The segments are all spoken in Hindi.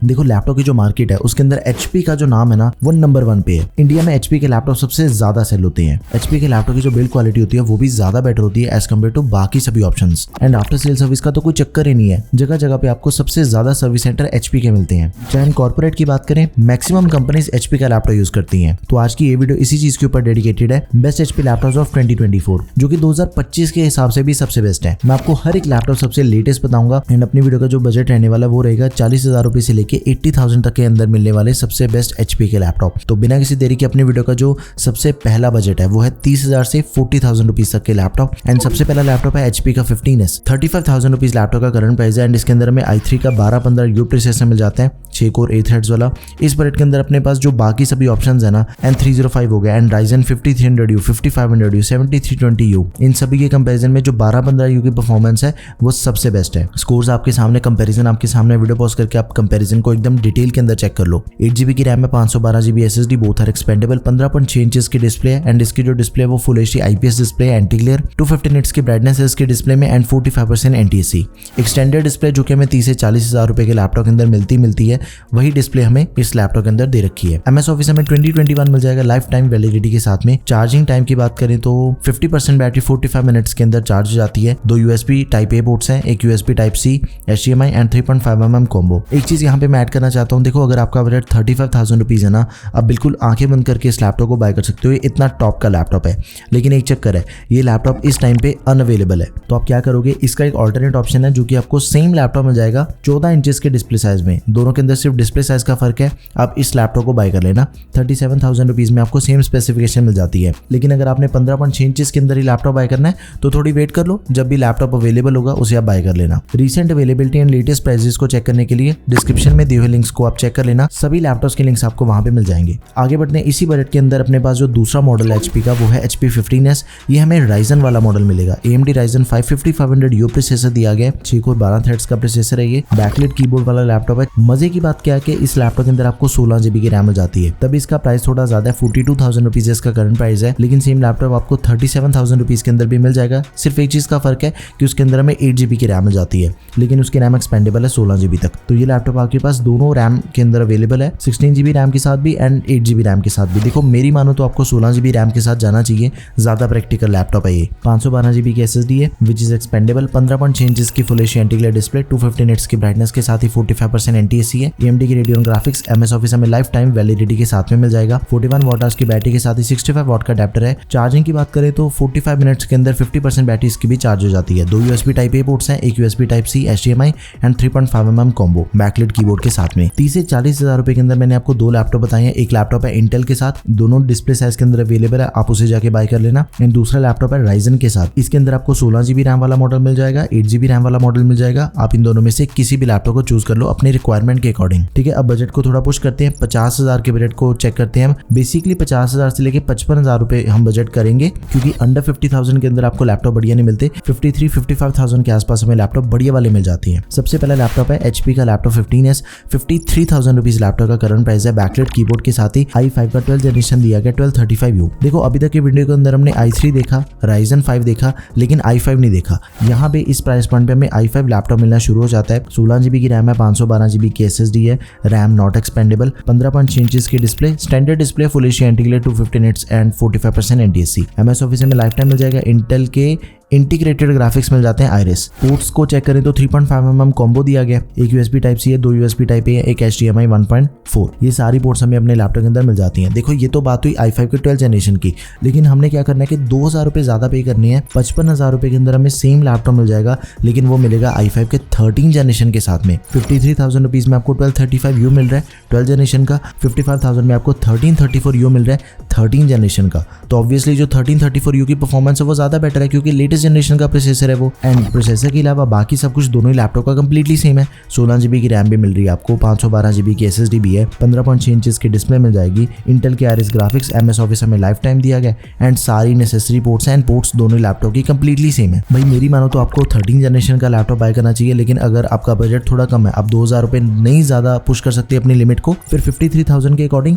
देखो लैपटॉप की जो मार्केट है उसके अंदर HP का जो नाम है ना वो नंबर 1 पे है। इंडिया में HP के लैपटॉप सबसे ज्यादा सेल होते हैं। HP के लैपटॉप की जो बिल्ड क्वालिटी होती है वो भी ज्यादा बेटर होती है एज कम्पेयर टू बाकी सभी options. And after sale service का तो कोई चक्कर ही नहीं है, जगह जगह पे आपको सबसे ज्यादा सर्विस सेंटर HP के मिलते हैं। चाहे कॉर्पोरेट की बात करें, मैक्सिमम कंपनीज HP का लैपटॉप यूज करती हैं। तो आज की ये वीडियो इसी चीज के ऊपर डेडिकेटेड है, बेस्ट HP लैपटॉप्स ऑफ 2024, जो कि 2025 के हिसाब से भी सबसे बेस्ट है। मैं आपको हर एक लैपटॉप सबसे लेटेस्ट बताऊंगा। एंड अपनी वीडियो का जो बजट रहने वाला वो रहेगा 40,000 रुपए से लेके 80,000 तक के अंदर मिलने वाले सबसे बेस्ट HP के लैपटॉप। तो बिना किसी देरी के अपनी वीडियो का जो सबसे पहला बजट है वो है 30,000 से 40,000 रुपीज तक के लैपटॉप। एंड सबसे पहला लैपटॉप है HP का 15S, 35,000 रुपीज लैपटॉप का करंट प्राइस है। एंड इसके अंदर में i3 का 1215 U प्रोसेसर मिल जाता है, 6 कोर 8 थ्रेड्स वाला। इस बजट के अंदर अपने पास जो बाकी सभी ऑप्शंस है ना, N305 हो गया, and Ryzen 5300U, 5500U, 7320U, इन सभी के कंपैरिजन में जो 1215U की परफॉर्मेंस है वो सबसे बेस्ट है। स्कोर्स आपके सामने, कंपैरिजन आपके सामने, वीडियो पॉज करके आप कंपैरिजन को एकदम डिटेल के अंदर चेक कर लो। 8GB की रैम है, 512GB SSD, both are expandable, 15.6 inches की डिस्प्ले है। एंड इसकी जो डिस्प्ले है वो फुल HD IPS डिस्प्ले है, एंटी ग्लेयर, 250 निट्स की ब्राइटनेस है इसके डिस्प्ले में, एंड 45% NTSC। एक्सटेंडेड डिस्प्ले जो कि हमें 30 से 40,000 रुपए के लैपटॉप के अंदर मिलती है, वही डिस्प्ले हमें इस लैपटॉप के अंदर दे रखी है। MS ऑफिस हमें 2021 मिल जाएगा लाइफ टाइम वैलिडिटी के साथ में। चार्जिंग टाइम की बात करें तो 50% बैटरी 45 मिनट्स के अंदर चार्ज हो जाती है। 2 USB Type A पोर्ट्स हैं, एक USB Type C, HDMI and 3.5mm combo. एक चीज यहाँ पे मैं ऐड करना चाहता हूँ, देखो अगर आपका बजट 35,000 रुपीज है ना, आप बिल्कुल आंखें बंद करके इस लैपटॉप को बाय कर सकते हो। ये इतना टॉप का लैपटॉप है, लेकिन एक चक्कर है, ये लैपटॉप इस टाइम पे अनअवेलेबल है। तो आप क्या करोगे, इसका एक ऑल्टरनेट ऑप्शन है जो कि आपको सेम लैपटॉप मिल जाएगा 14 इंचेस के डिस्प्ले साइज में। दोनों के अंदर सिर्फ डिस्प्ले साइज का फर्क है। आप इस लैपटॉप को बाय कर लेना, 37,000 रुपीज में आपको सेम स्पेसिफिकेशन मिल जाती है। लेकिन अगर आपने 15.6 इंचेस के अंदर ही लैपटॉप बाय करना है तो थोड़ी वेट कर लो, जब भी लैपटॉप अवेलेबल होगा उसे आप बाय कर लेना। Recent availability and latest prices को चेक करने के लिए डिस्क्रिप्शन में दिए हुए लिंक्स को आप चेक कर लेना, सभी लैपटॉप्स के लिंक्स आपको वहां पे मिल जाएंगे। आगे बढ़ते हैं, इसी बजट के अंदर अपने पास जो दूसरा मॉडल है HP का वो है HP 15S। ये हमें Ryzen वाला मॉडल मिलेगा, AMD Ryzen 55500U प्रोसेसर दिया गया है, 6 कोर 12 थ्रेड्स का प्रोसेसर है। ये बैकलाइट कीबोर्ड वाला लैपटॉप है। मजे की बात क्या है कि इस लैपटॉप के अंदर आपको 16GB की रैम मिल जाती है, तभी इसका प्राइस थोड़ा ज्यादा है, 42,000 रुपीज इसका करंट प्राइस है। लेकिन सेम लैपटॉप आपको 37,000 रुपीज के अंदर भी मिल जाएगा। सिर्फ एक चीज का फर्क है कि उसके अंदर हमें 8GB की रैम मिल जाती है, लेकिन उसकी रैम एक्सपेंडेबल है 16GB तक। तो ये लैपटॉप आपके पास दोनों रैम के अंदर अवेलेबल है, 16GB रैम के साथ भी एंड 8GB रैम के साथ भी। देखो मेरी मानो तो आपको 16GB रैम के साथ जाना चाहिए, ज्यादा प्रैक्टिकल लैपटॉप है ये। 512GB की SSD है विच इज एक्सपेंडेबल, 15.6 इंचेस की full HD anti glare display, 250 nits की ब्राइटनेस के साथ ही 45% NTSC है। AMD की रेडियन ग्राफिक्स, MS ऑफिस हमें लाइफ टाइम वैलिडिटी के साथ में मिल जाएगा। 41 वॉट की बैटरी के साथ ही 65 वॉट का अडेप्टर है। चार्जिंग की बात करें तो 45 मिनट्स के अंदर 50% बैटरी इसकी भी चार्ज हो जाती है। 2 USB Type A पोर्ट्स हैं, एक USB Type C, HDMI and 3.5mm combo backlight keyboard के साथ में। 30 से 40,000 रुपए के अंदर मैंने आपको 2 लैपटॉप बताए हैं। एक लैपटॉप है इंटेल के साथ, दोनों डिस्प्ले साइज के अंदर अवेलेबल है, आप उसे जाके बाय कर लेना। एंड दूसरा लैपटॉप है Ryzen के साथ, इसके अंदर आपको 16GB रैम वाला मॉडल मिल जाएगा, 8GB रैम वाला मॉडल मिल जाएगा। आप इन दोनों में से किसी भी लैपटॉप को चूज कर लो अपने रिक्वायरमेंट के अकॉर्डिंग, ठीक है। अब बजट को थोड़ा पुश करते हैं, 50,000 के बजट को चेक करते हैं। बेसिकली 50,000 से लेके 55,000 रुपए हम बजट करेंगे, क्योंकि अंडर 50,000 के अंदर आपको लैपटॉप बढ़िया नहीं मिलते। 53-55,000 के आसपास हमें लैपटॉप बढ़िया वाले मिल जाती हैं। सबसे पहला लैपटॉप है HP का लैपटॉप 15S, 53,000 रुपीज लैपटॉप का करंट प्राइस है। बैकलाइट कीबोर्ड के साथ ही i5 का 12th जनरेशन दिया गया, 1235U। देखो अभी तक के वीडियो के अंदर हमने i3 देखा, Ryzen 5 देखा, लेकिन i5 नहीं देखा। यहाँ पे इस प्राइस पॉइंट पे हमें i5 लैपटॉप मिलना शुरू हो जाता है। 16GB की रैम है, 512GB की SSD है, रैम नॉट एक्सपेंडेबल, 15.6 इंचेस की display, standard display, full HD anti glare, 250 nits and 45% NTSC। MS office में लाइफ टाइम मिल जाएगा। इंटेल के इंटीग्रेटेड ग्राफिक्स मिल जाते हैं आइरिस। पोर्ट्स को चेक करें तो 3.5mm कॉम्बो दिया गया, एक USB Type C है, 2 USB Type A है, एक HDMI 1.4। ये सारी पोर्ट्स हमें अपने लैपटॉप के अंदर मिल जाती हैं। देखो ये तो बात हुई i5 के 12th जनरेशन की, लेकिन हमने क्या करना है कि 2,000 रुपये ज्यादा पे करनी है। 55,000 रुपये के अंदर हमें सेम लैपटॉप मिल जाएगा, लेकिन वो मिलेगा i5 के 13 जनरेशन के साथ में। 53,000 रुपीज में आपको 1235U मिल रहा है 12th जनरेशन का, 55,000 में आपको 1334U मिल रहा है 13 जनरेशन का। तो ऑब्वियसली जो 1334U की परफॉर्मेंस है वो ज्यादा बेटर है, क्योंकि लेटेस्ट जनरेशन का प्रोसेसर है वो। एंड प्रोसेसर के अलावा बाकी सब कुछ दोनों ही लैपटॉप का कंप्लीटली सेम है। 16GB की रैम भी मिल रही है आपको, 512GB की SSD भी है, 15.6 इंचेस की डिस्प्ले मिल जाएगी। इंटेल के आइरिस ग्राफिक्स, MS ऑफिस हमें लाइफ टाइम दिया गया, एंड सारी नेसेसरी पोर्ट्स एंड पोर्ट्स दोनों लैपटॉप की कंप्लीटली सेम है। भाई मेरी मानो तो आपको 13 जनरेशन का लैपटॉप बाय करना चाहिए, लेकिन अगर आपका बजट थोड़ा कम है, आप 2,000 रुपये नहीं ज्यादा पुश कर सकते अपनी लिमिट को, फिर 53,000 के अकॉर्डिंग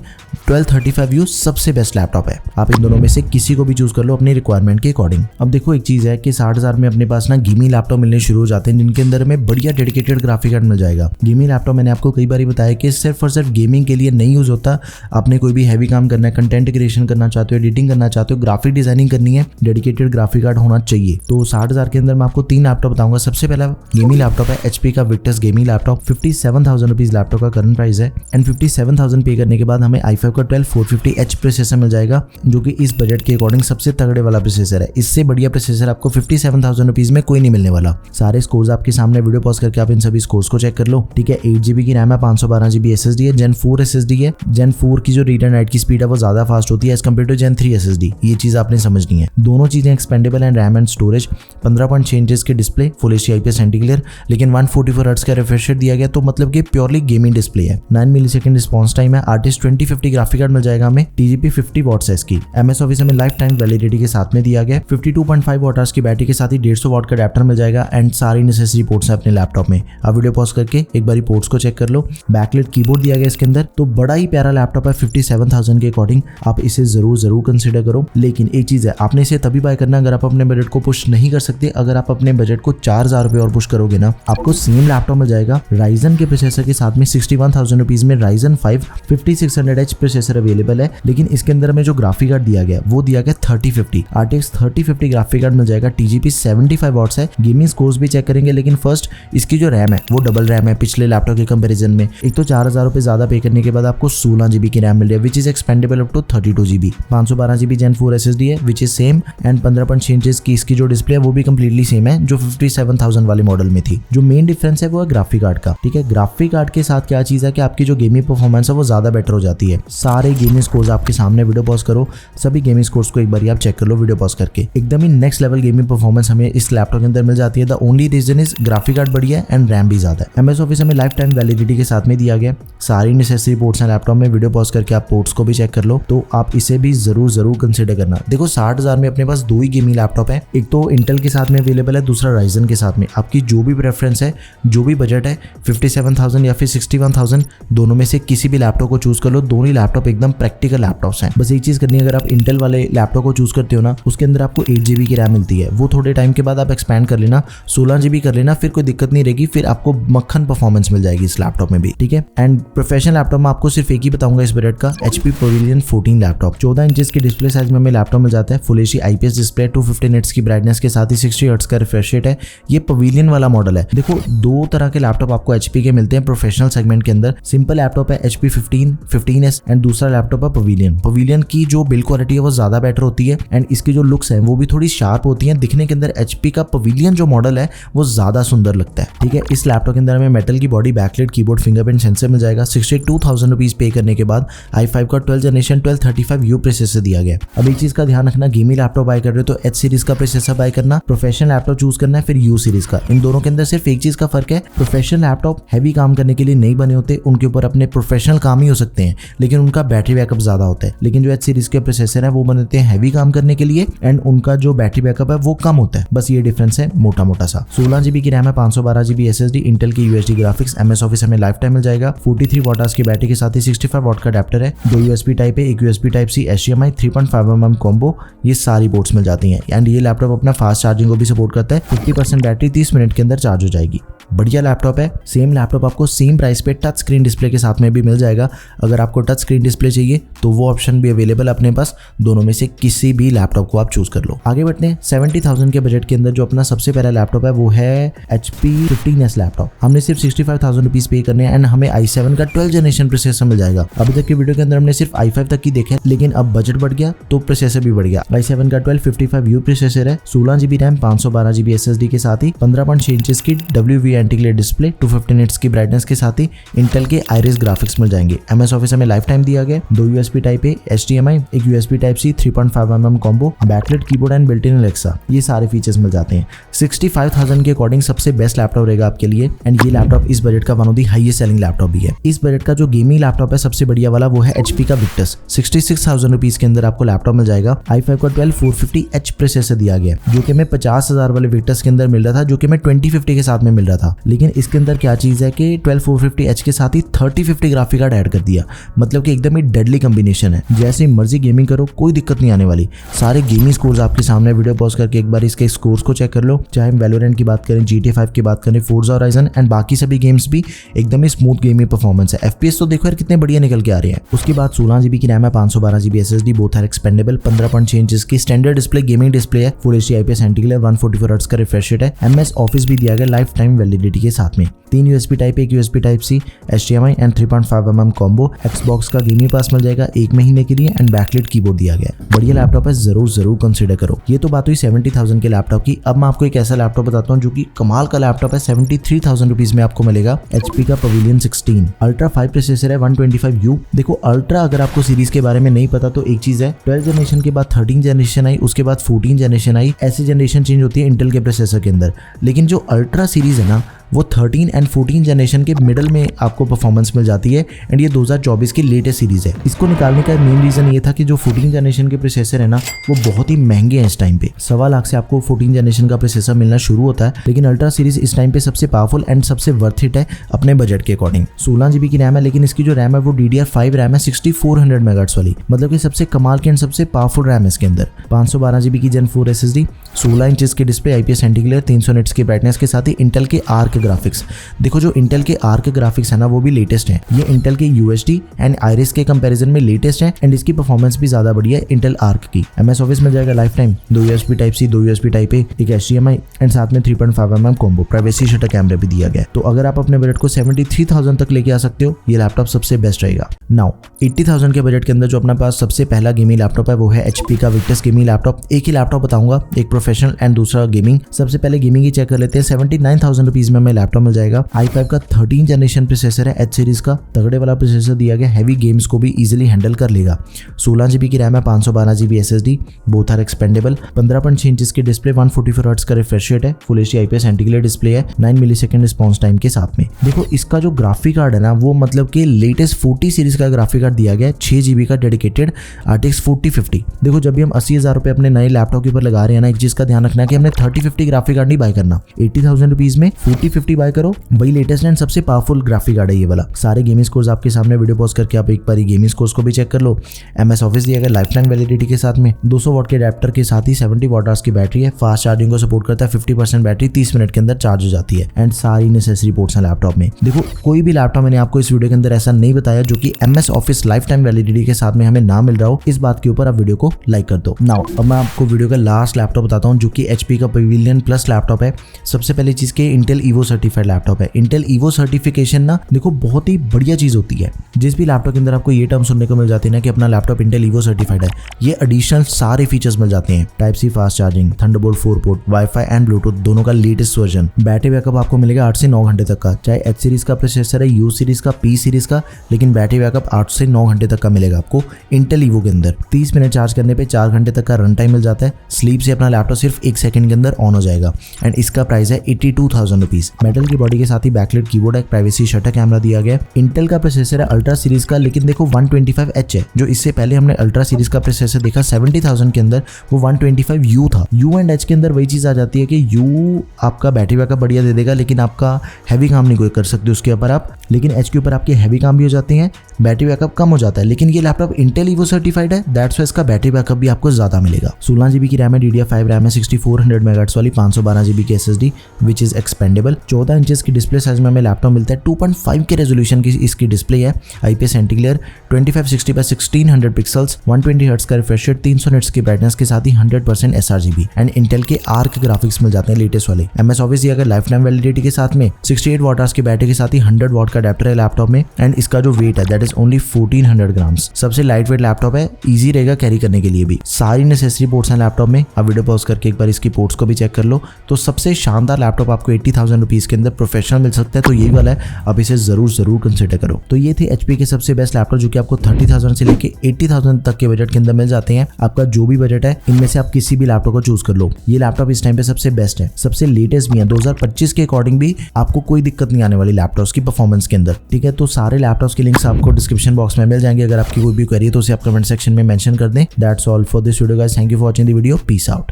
1235U सबसे बेस्ट लैपटॉप है। आप इन दोनों में से किसी को भी चूज कर लो अपनी रिक्वायरमेंट के अकॉर्डिंग। अब देखो एक चीज है है कि 60,000 में अपने पास ना गेमिंग लैपटॉप मिलने शुरू हो जाते हैं जिनके अंदर में बढ़िया डेडिकेटेड ग्राफिक कार्ड मिल जाएगा। गेमिंग लैपटॉप मैंने आपको कई बार बताया कि सिर्फ और सिर्फ गेमिंग के लिए नहीं यूज होता। आपने कोई भी हैवी काम करना है, कंटेंट क्रिएशन करना चाहते हो, एडिटिंग करना चाहते हो, ग्राफिक डिजाइनिंग करनी है, डेडिकेटेड ग्राफिक कार्ड होना चाहिए। तो 60,000 के अंदर मैं आपको 3 लैपटॉप बताऊंगा। सबसे पहला गेमिंग लैपटॉप है HP का Victus gaming laptop. 57,000 rupees laptop का करंट प्राइस है एंड 57,000 पे करने के बाद हमें i5 का 12450H प्रोसेसर मिल जाएगा जो कि इस बजट के अकॉर्डिंग सबसे तगड़े वाला प्रोसेसर है। इससे बढ़िया प्रोसेसर आपको 57,000 रुपीज में कोई नहीं मिलने वाला। सारे स्कोर्स आपके सामने, वीडियो पॉज करके आप इन सभी स्कोर्स को चेक कर लो। ठीक है, 8GB की रैम है, 512GB SSD है, Gen 4 SSD है। Gen 4 की जो रीड एंड राइट की स्पीड है वो ज्यादा फास्ट होती है as compared to Gen 3 SSD। ये चीज आपने समझनी है। दोनों चीजें एक्सपेंडेबल हैं, रैम एंड स्टोरेज। 15.6 इंचेस की display, full HD IPS anti glare, लेकिन 144 हर्ट्ज का रिफ्रेश रेट दिया गया, तो मतलब कि प्योरली गेमिंग डिस्प्ले है। 9 मिलीसेकंड रिस्पॉन्स टाइम है। RTX 2050 ग्राफिक कार्ड मिल जाएगा हमें। TGP 50 वॉट्स है इसकी। MS ऑफिस हमें लाइफ टाइम वैलिडिटी के साथ में दिया गया। 52.5 वॉट की बैटरी के साथ ही 150 वॉट का अडेप्टर मिल जाएगा एंड सारी नेसेसरी पोर्ट्स हैं अपने लैपटॉप में। आप वीडियो पॉज करके एक बारी पोर्ट्स को चेक कर लो। बैकलाइट कीबोर्ड दिया गया इसके अंदर। तो बड़ा ही प्यारा लैपटॉप है 57,000 के अकॉर्डिंग। आप इसे जरूर कंसिडर करो। लेकिन एक चीज है, आपने इसे तभी बाय करना अगर आप अपने बजट को पुश नहीं कर सकते। अगर आप अपने बजट को 4,000 रुपए और पुश करोगे ना, आपको सेम लैपटॉप मिल जाएगा राइजन के प्रोसेसर के साथ में। 61,000 रुपीज में Ryzen 5 5600H प्रोसेसर अवेलेबल है, लेकिन इसके अंदर में जो ग्राफिक कार्ड दिया गया वो दिया गया 3050 RTX 3050 ग्राफिक कार्ड मिल जाएगा। TGP 75 वॉट्स है। गेमिंग स्कोर्स भी चेक करेंगे, लेकिन फर्स्ट इसकी जो रैम है वो डबल रैम है पिछले लैपटॉप के कंपैरिजन में। एक तो 4,000 रुपए ज्यादा पे करने के बाद आपको 16GB की रैम मिल रही है which is expandable up to 32GB। 512GB Gen 4 SSD है which is same and 15.6 inches की इसकी जो डिस्प्ले है वो भी कंप्लीटली सेम है जो 57,000 वाले मॉडल में थी। जो मेन डिफरेंस है वो है ग्राफिक कार्ड का। ठीक है, ग्राफिक कार्ड के साथ क्या चीज है कि आपकी जो गेमिंग परफॉर्मेंस है वो ज्यादा बेटर हो जाती है। सारे गेमिंग स्कोर्स आपके सामने, वीडियो पॉज करो, सभी गेमिंग स्कोर्स को एक बार आप चेक कर लो वीडियो पॉज करके। एकदम ही नेक्स्ट लेवल गेमिंग परफॉर्मेंस हमें इस लैपटॉप के अंदर मिल जाती है। The only reason is graphic card बढ़िया है एंड रैम भी ज्यादा है। MS ऑफिस हमें लाइफ टाइम वैलिडिटी के साथ में दिया गया। सारी नेसेसरी पोर्ट्स हैं लैपटॉप में। वीडियो पॉज करके आप पोर्ट्स को भी चेक कर लो। तो आप इसे भी जरूर कंसिडर करना। देखो 60,000 में अपने पास 2 ही गेमिंग लैपटॉप है। एक तो इंटेल के साथ में अवेलेबल है, दूसरा राइजन के साथ में। आपकी जो भी प्रेफरेंस है, जो भी बजट है, 57,000 या फिर 61,000, दोनों में से किसी भी लैपटॉप को चूज कर लो। दोनों ही लैपटॉप एकदम प्रैक्टिकल लैपटॉप्स हैं। बस एक चीज करनी है, अगर आप इंटेल वाले लैपटॉप को चूज करते हो ना, उसके अंदर आपको 8GB की रैम मिलती है। वो थोड़े टाइम के बाद आप एक्सपैंड कर लेना, 16GB कर लेना, फिर कोई दिक्कत नहीं रहेगी। फिर आपको मक्खन परफॉर्मेंस मिल जाएगी इस लैपटॉप में भी। ठीक है, एंड प्रोफेशनल लैपटॉप में आपको सिर्फ एक ही बताऊंगा इस बजट का, HP Pavilion 14 लैपटॉप। 14 इंचेस की डिस्प्ले साइज में हमें लैपटॉप मिल जाता है। Full HD IPS display, 250 nits की ब्राइटनेस के साथ ही 60 हर्ट्ज का रिफ्रेश रेट है। ये पवेलियन वाला मॉडल है। देखो 2 तरह के लैपटॉप आपको HP के मिलते हैं प्रोफेशनल सेगमेंट के अंदर। सिंपल लैपटॉप है HP 15, 15S एंड दूसरा लैपटॉप है पवेलियन। पवेलियन की जो बिल्ड क्वालिटी है वो ज्यादा बेटर होती है एंड इसकी जो लुक्स है वो भी थोड़ी शार्प होती है। दिखने के अंदर HP का पवेलियन जो मॉडल है वो ज्यादा सुंदर लगता है। ठीक है, इस लैपटॉप के अंदर हमें मेटल की body, backlight keyboard, fingerprint sensor मिल जाएगा। 62,000 रुपीज पे करने के बाद i5 का 12th जनरेशन 1235U प्रोसेसर दिया गया। अब एक चीज का ध्यान रखना, गेमिंग लैपटॉप बाय कर रहे हो तो H सीरीज का प्रोसेसर बाय करना, प्रोफेशनल लैपटॉप चूज करना है फिर U सीरीज का। इन दोनों के अंदर सिर्फ एक चीज का फर्क है, प्रोफेशनल लैपटॉप हैवी काम करने के लिए नहीं बने होते। उनके ऊपर अपने प्रोफेशनल काम ही हो सकते हैं, लेकिन उनका बैटरी बैकअप ज्यादा होता है। लेकिन जो H सीरीज के प्रोसेसर है वो बनते हैं हैवी काम करने के लिए एंड उनका जो बैटरी बैकअप है वो कम होता है। बस ये डिफरेंस है मोटा सा। 16GB की रैम है, 512GB SSD, इंटेल की UHD ग्राफिक्स। MS ऑफिस हमें लाइफ टाइम मिल जाएगा। 43 वॉट की बैटरी के साथ ही 65 वॉट का अडेप्टर है। 2 USB टाइप है, एक USB type C, HDMI, 3.5mm combo, ये सारी पोर्ट्स मिल जाती हैं एंड ये लैपटॉप अपना फास्ट चार्जिंग को भी सपोर्ट करता है। 50% बैटरी 30 मिनट के अंदर चार्ज हो जाएगी। बढ़िया लैपटॉप है। सेम लैपटॉप आपको सेम प्राइस पे टच स्क्रीन डिस्प्ले के साथ में भी मिल जाएगा। अगर आपको टच स्क्रीन डिस्प्ले चाहिए तो वो ऑप्शन भी अवेलेबल है अपने पास। दोनों में से किसी भी लैपटॉप को आप चूज कर लो। आगे बढ़ते हैं। 70,000 के बजट के अंदर जो अपना सबसे पहला लैपटॉप है वो है HP 15S लैपटॉप। हमने सिर्फ 65,000 रुपीज पे करने हैं एंड हमें i7 का 12th जनरेशन प्रोसेसर मिल जाएगा। अभी तक की वीडियो के अंदर हमने सिर्फ i5 तक की देखे, लेकिन अब बजट बढ़ गया तो प्रोसेसर भी बढ़ गया। i7 का 1255U प्रोसेसर है, 16GB रैम, 512GB SSD के साथ ही 15.6 इंचेस की WV anti glare display, 250 nits की ब्राइटनेस के साथ ही इंटेल के आइरिस ग्राफिक्स मिल जाएंगे। MS ऑफिस हमें लाइफ टाइम दिया गया। 2 USB टाइप ए, HDMI, एक USB type C, 3.5mm combo, backlight keyboard and built in Alexa, ये सारे फीचर्स मिल जाते हैं। 65,000 के अकॉर्डिंग सबसे बेस्ट लैपटॉप रहेगा आपके लिए एंड ये लैपटॉप इस बजट का one of the highest selling laptop भी है। इस बजट का जो गेमिंग लैपटॉप है सबसे बढ़िया वाला वो है HP का विक्टस। 66,000 रुपीज के अंदर आपको लैपटॉप मिल जाएगा। i5 का 12450H प्रोसेसर दिया गया जो कि मैं 50,000 वाले विक्टस के अंदर मिल रहा था, जो कि मैं 2050 के साथ में मिल रहा था। था। लेकिन इसके अंदर क्या चीज है कि 12450H के साथ ही 3050 ग्राफिक कार्ड ऐड कर दिया, मतलब कि एकदम ही डेडली कॉम्बिनेशन है। जैसे मर्जी गेमिंग करो कोई दिक्कत नहीं आने वाली। सारे गेमिंग स्कोर्स आपके सामने, वीडियो पॉज करके एक बार इसके स्कोर्स को चेक कर लो। चाहे हम वैलोरेंट की बात करें, GTA 5 की बात करें, फोर्जा होराइजन एंड बाकी सभी गेम्स भी एकदम ही स्मूथ गेमिंग परफॉर्मेंस है। FPS तो देखो यार कितने बढ़िया निकल के आ रहे हैं। उसके बाद 16GB की रैम है, 512GB SSD, both are expandable, 15.6 inch की स्टैंडर्ड डिस्प्ले गेमिंग डिस्प्ले है, full HD IPS anti glare, 144 hertz का रिफ्रेश रेट है। MS ऑफिस भी दिया गया लाइफ टाइम वैलिडिटी के साथ में। 3 USB टाइप, एक USB type C, HDMI and 3.5mm combo. Xbox का गेमिंग पास मिल जाएगा 1 महीने के लिए एंड बैकलिट कीबोर्ड दिया गया है। बढ़िया लैपटॉप है, जरूर कंसीडर करो। ये तो बात हुई 70,000 के लैपटॉप की। अब मैं आपको एक ऐसा लैपटॉप बताता हूँ जो कि कमाल का लैपटॉप है। 73,000 रुपीज में आपको मिलेगा HP का Pavilion 16 अल्ट्रा 5 प्रोसेसर है, 125U। देखो अल्ट्रा अगर आपको सीरीज के बारे में नहीं पता तो एक चीज है, 12 जनरेशन के बाद 13 जनरेशन आई, उसके बाद 14 जनरेशन आई, ऐसे जनरेशन चेंज होती है इंटेल के प्रोसेसर के अंदर। लेकिन जो अल्ट्रा सीरीज है ना वो 13 एंड 14 जनरेशन के मिडल में आपको परफॉर्मेंस मिल जाती है एंड ये 2024 की लेटेस्ट सीरीज है। इसको निकालने का मेन रीजन ये था कि जो 14 जनरेशन के प्रोसेसर है ना वो बहुत ही महंगे हैं इस टाइम पे। 1.25 लाख से आपको 14 जनरेशन का प्रोसेसर मिलना शुरू होता है, लेकिन अल्ट्रा सीरीज इस टाइम पे सबसे पावरफुल एंड सबसे वर्थ इट है अपने बजट के अकॉर्डिंग। 16GB की रैम है, लेकिन इसकी जो रैम है वो DDR5 रैम है 6400 मेगाहर्ट्ज वाली, मतलब कि सबसे कमाल की एंड सबसे पावरफुल रैम है इसके अंदर। 512GB की Gen 4 SSD, 16 इंचेस की डिस्प्ले, IPS एंटी-ग्लेयर, 300 निट्स की ब्राइटनेस के साथ ही इंटेल के आर्क ग्राफिक्स। देखो जो इंटेल के आर्क ग्राफिक्स है ना वो भी लेटेस्ट है। ये इंटेल के UHD एंड आइरिस के कंपैरिजन में लेटेस्ट है एंड इसकी परफॉर्मेंस भी ज्यादा बढ़िया है इंटेल आर्क की। MS ऑफिस मिल जाएगा life time, 2 USB type C, 2 USB type A, एक HDMI एंड साथ में 3.5mm combo, privacy shutter camera भी दिया गया है। तो अगर आप अपने बजट को 73,000 तक लेके आ सकते हो ये लैपटॉप सबसे बेस्ट रहेगा। नाउ 80,000 के बजट के अंदर जो अपने पास सबसे पहला गेमिंग लैपटॉप है वो है HP का विक्टस गेमिंग लैपटॉप। एक ही लैपटॉप बताऊंगा, एक प्रोफेशनल एंड दूसरा गेमिंग। सबसे पहले गेमिंग ही चेक कर लेते हैं। 79,000 रुपीज में हमें लैपटॉप मिल जाएगा। i5 का 13 जनरेशन प्रोसेसर है, H सीरीज का तगड़े वाला प्रोसेसर दिया गया, हैवी गेम्स को भी इजीली हैंडल कर लेगा। 16GB की रैम है, 512GB SSD, both are expandable, 15.6 inch की डिस्प्ले, 144 हर्ट्ज का रिफ्रेश रेट है, full HD IPS anti glare display है, 9 मिलीसेकंड रिस्पांस टाइम के साथ में। देखो इसका जो ग्राफिक कार्ड है ना वो मतलब कि लेटेस्ट 40 सीरीज का ग्राफिक कार्ड दिया गया है, 6GB का डेडिकेटेड RTX 4050। देखो जब भी हम 80,000 रुपए अपने नए लैपटॉप के ऊपर लगा रहे हैं ना, एक चीज का ध्यान रखना है कि हमने 3050 ग्राफिक कार्ड नहीं बाय करना। 80,000 रुपीज में 4050 बाय करो, वही लेटेस्ट एंड सबसे पावरफुल ग्राफिक कार्ड है ये वाला। सारे गेमिंग स्कोर्स आपके सामने, वीडियो पॉज करके आप एक बार गेमिंग स्कोर्स को भी चेक कर लो। MS ऑफिस दिया गया लाइफ टाइम वैलिडिटी के साथ में, 200 वाट के अडेप्टर के साथ ही 70 वाट आवर्स की बैटरी है, फास्ट चार्जिंग को सपोर्ट करता है, 50% बैटरी 30 मिनट के अंदर चार्ज हो जाती है एंड सारी नेसेसरी पोर्ट्स हैं लैपटॉप में। देखो कोई भी लैपटॉप मैंने आपको इस वीडियो के अंदर ऐसा नहीं बताया जो कि MS office life time validity के साथ में हमें ना मिल रहा हो। इस बात के ऊपर आप वीडियो को लाइक कर दो। नाउ अब मैं आपको वीडियो का लास्ट लैपटॉप बताता हूँ जो कि HP का Pavilion Plus लैपटॉप है। सबसे पहले चीज के इंटेल EVO सर्टिफाइड लैपटॉप है। इंटेल EVO सर्टिफिकेशन ना देखो बहुत ही बढ़िया चीज होती है। जिस भी लैपटॉप के अंदर आपको ये टर्म सुनने को मिल जाती है ना कि अपना लैपटॉप इंटेल EVO सर्टिफाइड है, ये एडिशनल सारे फीचर्स मिल जाते हैं। Type C fast charging, Thunderbolt 4 port, wifi and Bluetooth दोनों का लेटेस्ट वर्जन। बैटरी बैकअप आपको मिलेगा 8 से 9 घंटे तक का, चाहे H सीरीज का प्रोसेसर है, U सीरीज का, P सीरीज का, लेकिन बैटरी बैकअप 8 से 9 घंटे तक का मिलेगा आपको इंटेल EVO के अंदर। 30 मिनट चार्ज करने पे 4 घंटे तक का रन टाइम मिल जाता है। स्लीप से अपना लैपटॉप सिर्फ 1 सेकंड के अंदर ऑन हो जाएगा एंड इसका प्राइस है 82,000 रुपीज। मेटल की बॉडी के साथ ही बैकलाइट कीबोर्ड है, प्राइवेसी शटर कैमरा दिया गया। इंटेल का प्रोसेसर है अल्ट्रा सीरीज का, लेकिन देखो 125H है। जो इससे पहले हमने अल्ट्रा सीरीज का प्रोसेसर देखा 70,000 के अंदर, वो 125U था। U एंड H के अंदर वही चीज आ जाती है कि U आपका बैटरी बैकअप बढ़िया दे देगा, लेकिन आपका हैवी काम नहीं कोई कर सकते उसके ऊपर आप, लेकिन H के ऊपर आपके हैवी काम भी हो जाते हैं, बैटरी बैकअप कम हो जाता है। लेकिन ये लैपटॉप इंटेल EVO सर्टिफाइड है, दैट्स व्हाई इसका बैटरी बैकअप भी आपको ज्यादा मिलेगा। 16GB की रैम है, DDR5 रैम है, 6400 मेगाहर्ट्ज वाली, 512GB की SSD which is expandable. 14 inches की डिस्प्ले साइज में हमें लैपटॉप मिलता है। 2.5 के रेजोल्यूशन की इसकी डिस्प्ले है, IPS anti-glare, 2560x1600 pixels, 120 hertz का रिफ्रेश रेट, 300 निट्स की ब्राइटनेस के साथ ही 100% sRGB एंड इंटेल के आर्क ग्राफिक्स मिल जाते हैं लेटेस्ट वाले। MS ऑफिस दिया गया लाइफ टाइम वैलिडिटी के साथ में, 68 वाट आवर्स की बैटरी के साथ ही 100 वाट का अडेप्टर है लैपटॉप में एंड इसका जो वेट है दैट इज ओनली 1400 ग्राम्स। सबसे लाइट वेट लैपटॉप है, इजी रहेगा कैरी करने के लिए भी। सारी नेसेसरी पोर्ट्स हैं लैपटॉप में। आप वीडियो पॉज करके एक बार इसकी पोर्ट्स को भी चेक कर लो। तो सबसे शानदार लैपटॉप आपको 80,000 रुपीज के अंदर प्रोफेशनल मिल सकता है, तो यही वाला है, आप इसे जरूर कंसिडर करो। तो ये थे HP के सबसे बेस्ट लैपटॉप जो कि आपको 30,000 से लेके 80,000 तक के बजट के अंदर मिल जाते हैं। आपका जो भी बजट है इनमें से आप किसी भी लैपटॉप को चूज कर लो। ये लैपटॉप इस टाइम पे सबसे बेस्ट है, सबसे लेटेस्ट भी है। 2025 के अकॉर्डिंग भी आपको कोई दिक्कत नहीं आने वाली लैपटॉप्स की परफॉर्मेंस के अंदर, ठीक है। तो सारे लैपटॉप्स के लिंक्स आपको डिस्क्रिप्शन बॉक्स में मिल जाएंगे। अगर आपकी कोई भी क्वेरी है तो उसे आप कमेंट सेक्शन में मेंशन कर दें। That's all for this video guys, thank you for watching the video, peace out.